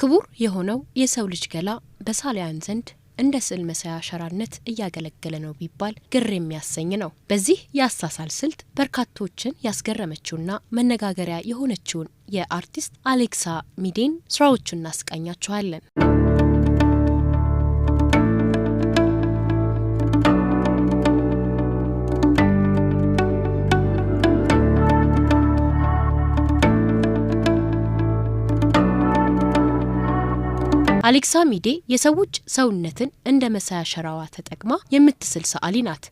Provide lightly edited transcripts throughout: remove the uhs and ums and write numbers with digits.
ክቡር የሆነው የሰው ልጅ ገላ በሳሊያን ዘንድ እንደ ስዕል መሳያ ሸራነት እያገለገለ ነው ቢባል ግር የሚያሰኝ ነው። በዚህ ያሳሳል ስልት በርካቶችን ያስገረመችውና መነጋገሪያ የሆነችውን የአርቲስት አሌክሳ ሚዴን ስራዎቹን እናስቃኛችኋለን። አሌክሳ ሚዴ የሰዎች ሰውነትን እንደ መሳያ ሸራዋ ተጠቅማ የምትስል ሰዓሊ ናት።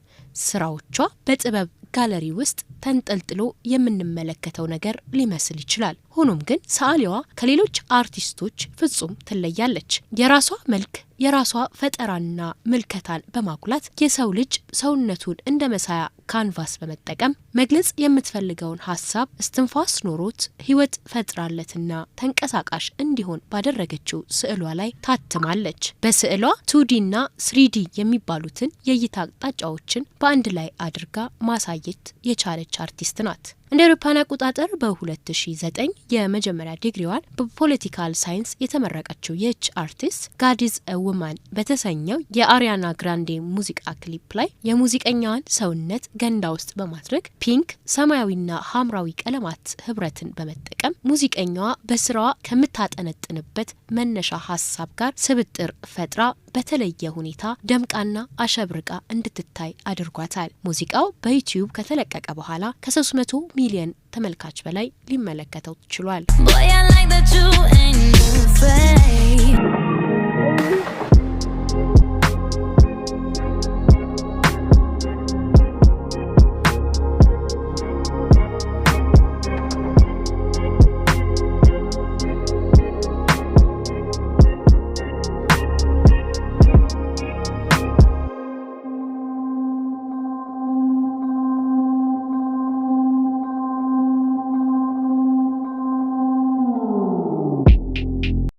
ስራዎቿ በጥበብ ጋለሪ ውስጥ ተንጠልጥሎ የምንመለከተው ነገር ሊመስል ይችላል። ሆኖም ግን ሰዓሊዋ ከሌሎች አርቲስቶች ፍጹም ትለያለች። የራሷ መልክ፣ የራሷ ፈጠራና ምልከታን በማጉላት የሰው ልጅ ሰውነቱን እንደ መሳያ ካንቫስ በመጠቀም መግለጽ የምትፈልገውን ሀሳብ እስትንፋስ ኖሮት ህይወት ፈጥራለትና ተንቀሳቃሽ እንዲሆን ባደረገችው ስዕሏ ላይ ታትማለች። በስዕሏ 2Dና 3D የሚባሉትን የእይታ አቅጣጫዎችን በአንድ ላይ አድርጋ ማሳየት የቻለች አርቲስት ናት። እንደ አውሮፓውያን አቆጣጠር በ2009 የመጀመሪያ ዲግሪዋን በፖለቲካል ሳይንስ የተመረቀችው ይህች አርቲስት ጋድ ኢዝ አ ውማን በተሰኘው የአሪያና ግራንዴ ሙዚቃ ክሊፕ ላይ የሙዚቀኛዋን ሰውነት ገንዳ ውስጥ በማድረግ ፒንክ፣ ሰማያዊና ሐምራዊ ቀለማት ህብረትን በመጠቀም ሙዚቀኛዋ በስራዋ ከምታጠነጥንበት መነሻ ሀሳብ ጋር ስብጥር ፈጥራ በተለየ ሁኔታ ደምቃና አሸብርቃ እንድትታይ አድርጓታል። ሙዚቃው በዩቲዩብ ከተለቀቀ በኋላ ከ300 ሚሊዮን ተመልካች በላይ ሊመለከተው ችሏል።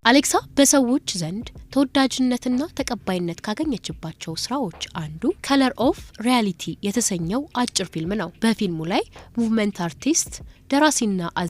አሌክሳ በሰዎች ዘንድ ተወዳጅነትና ተቀባይነት ካገኘችባቸው ስራዎች አንዱ ከለር ኦፍ ሪያሊቲ የተሰኘው አጭር ፊልም ነው። በፊልሙ ላይ ሙቭመንት አርቲስት ደራሲና